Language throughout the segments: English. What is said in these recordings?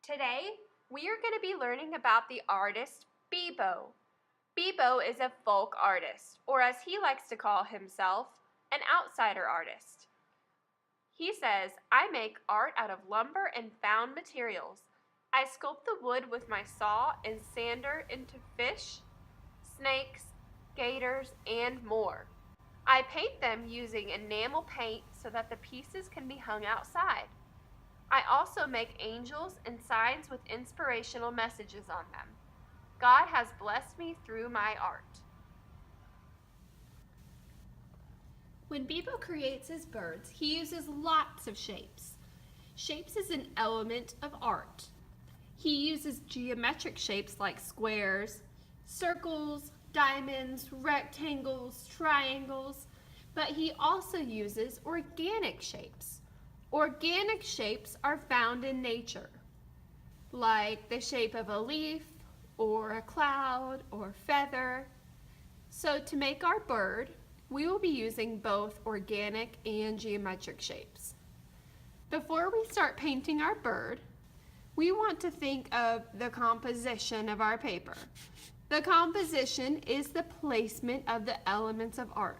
Today, we are going to be learning about the artist Bebo. Bebo is a folk artist, or as he likes to call himself, an outsider artist. He says, I make art out of lumber and found materials. I sculpt the wood with my saw and sander into fish, snakes, gators, and more. I paint them using enamel paint so that the pieces can be hung outside. I also make angels and signs with inspirational messages on them. God has blessed me through my art. When Bebo creates his birds, he uses lots of shapes. Shapes is an element of art. He uses geometric shapes like squares, circles, diamonds, rectangles, triangles, but he also uses organic shapes. Organic shapes are found in nature, like the shape of a leaf, or a cloud, or feather. So to make our bird, we will be using both organic and geometric shapes. Before we start painting our bird, we want to think of the composition of our paper. The composition is the placement of the elements of art.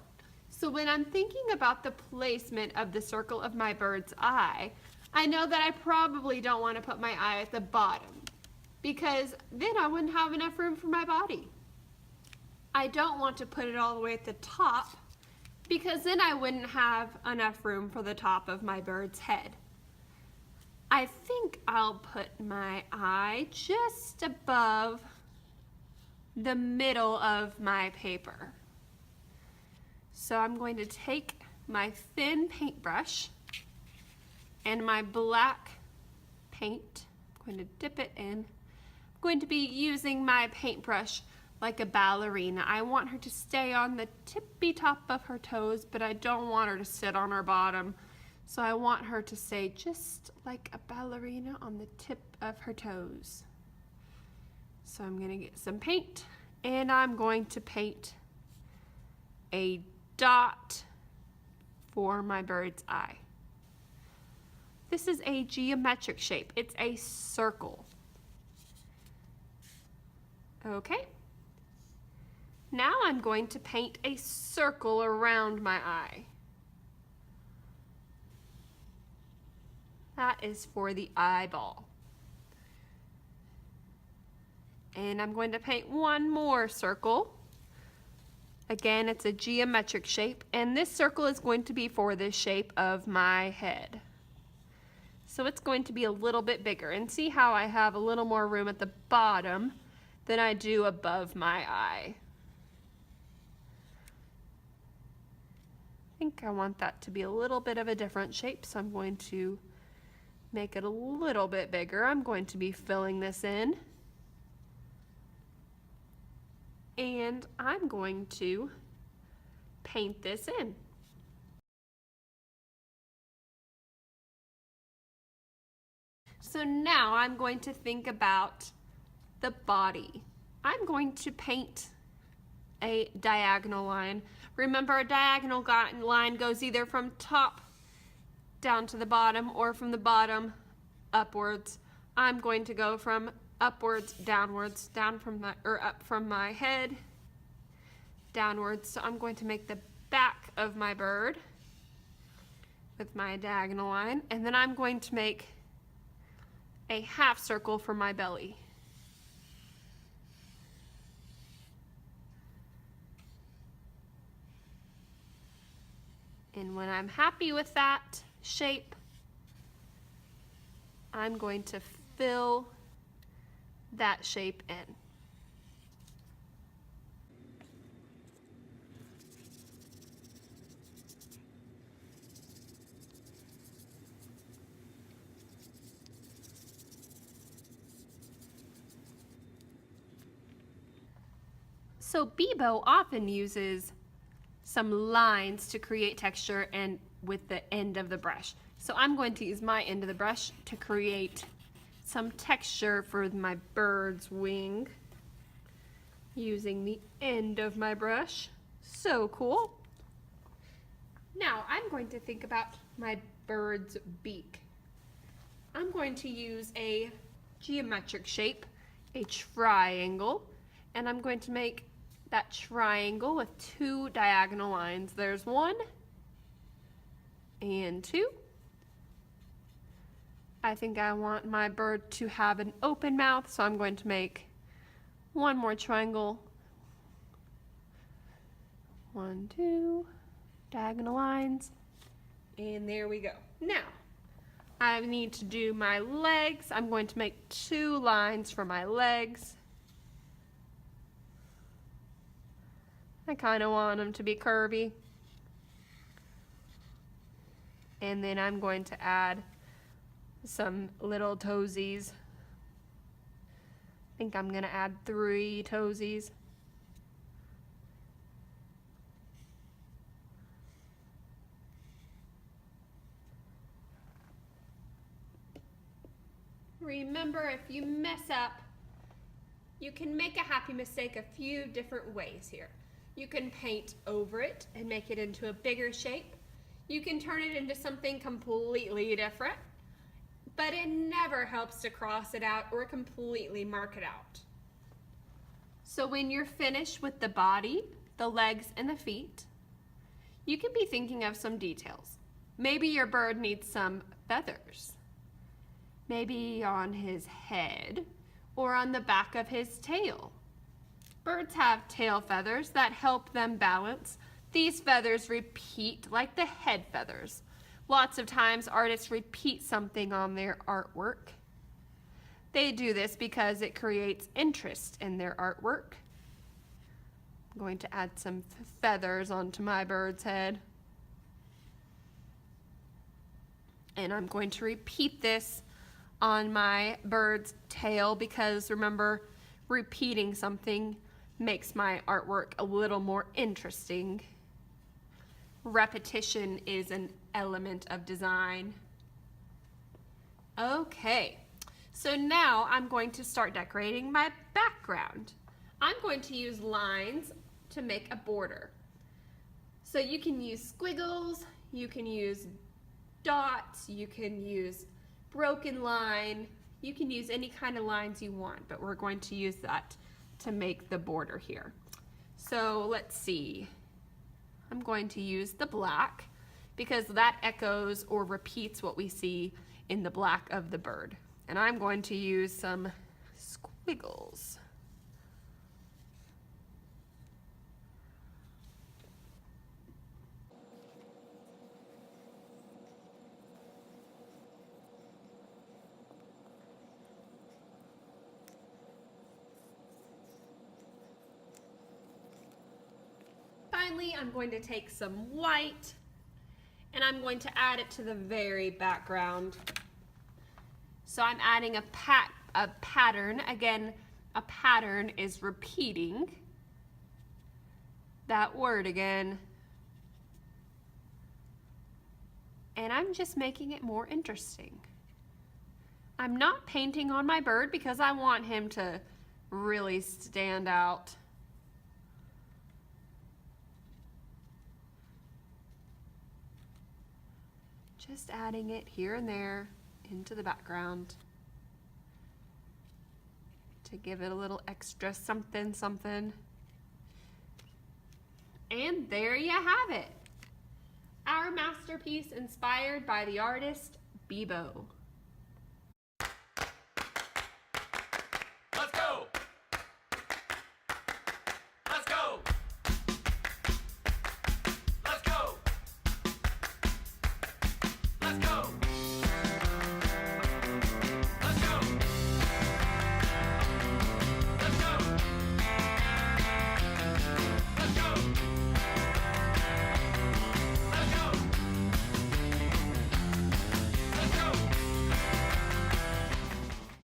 So when I'm thinking about the placement of the circle of my bird's eye, I know that I probably don't want to put my eye at the bottom because then I wouldn't have enough room for my body. I don't want to put it all the way at the top because then I wouldn't have enough room for the top of my bird's head. I think I'll put my eye just above the middle of my paper. So I'm going to take my thin paintbrush and my black paint. I'm going to dip it in. I'm going to be using my paintbrush like a ballerina. I want her to stay on the tippy top of her toes, but I don't want her to sit on her bottom. So I want her to stay just like a ballerina on the tip of her toes. So I'm going to get some paint and I'm going to paint a dot for my bird's eye. This is a geometric shape. It's a circle. Okay. Now I'm going to paint a circle around my eye. That is for the eyeball. And I'm going to paint one more circle. Again, it's a geometric shape, and this circle is going to be for the shape of my head. So it's going to be a little bit bigger, and see how I have a little more room at the bottom than I do above my eye. I think I want that to be a little bit of a different shape, so I'm going to make it a little bit bigger. I'm going to be filling this in. And I'm going to paint this in. So now I'm going to think about the body. I'm going to paint a diagonal line. Remember, a diagonal line goes either from top down to the bottom or from the bottom upwards. I'm going to go from upwards, downwards, up from my head, downwards. So I'm going to make the back of my bird with my diagonal line, and then I'm going to make a half circle for my belly. And when I'm happy with that shape, I'm going to fill that shape in. So Bebo often uses some lines to create texture and with the end of the brush. So I'm going to use my end of the brush to create some texture for my bird's wing using the end of my brush. So cool. Now I'm going to think about my bird's beak. I'm going to use a geometric shape, a triangle, and I'm going to make that triangle with 2 diagonal lines. There's 1 and 2. I think I want my bird to have an open mouth, so I'm going to make 1 more triangle. 1, 2, diagonal lines, and there we go. Now, I need to do my legs. I'm going to make 2 lines for my legs. I kind of want them to be curvy. And then I'm going to add some little toesies. I think I'm going to add 3 toesies. Remember, if you mess up, you can make a happy mistake a few different ways here. You can paint over it and make it into a bigger shape. You can turn it into something completely different, but it never helps to cross it out or completely mark it out. So when you're finished with the body, the legs, and the feet, you can be thinking of some details. Maybe your bird needs some feathers. Maybe on his head or on the back of his tail. Birds have tail feathers that help them balance. These feathers repeat like the head feathers. Lots of times artists repeat something on their artwork. They do this because it creates interest in their artwork. I'm going to add some feathers onto my bird's head. And I'm going to repeat this on my bird's tail because remember, repeating something makes my artwork a little more interesting. Repetition is an element of design. Okay, so now I'm going to start decorating my background. I'm going to use lines to make a border. So you can use squiggles, you can use dots, you can use broken line, you can use any kind of lines you want, but we're going to use that to make the border here. So let's see. I'm going to use the black because that echoes or repeats what we see in the black of the bird. And I'm going to use some squiggles. Finally, I'm going to take some white and I'm going to add it to the very background. So I'm adding a pattern. Again, a pattern is repeating that word again. And I'm just making it more interesting. I'm not painting on my bird because I want him to really stand out. Just adding it here and there into the background to give it a little extra something something. And there you have it. Our masterpiece inspired by the artist Bebo.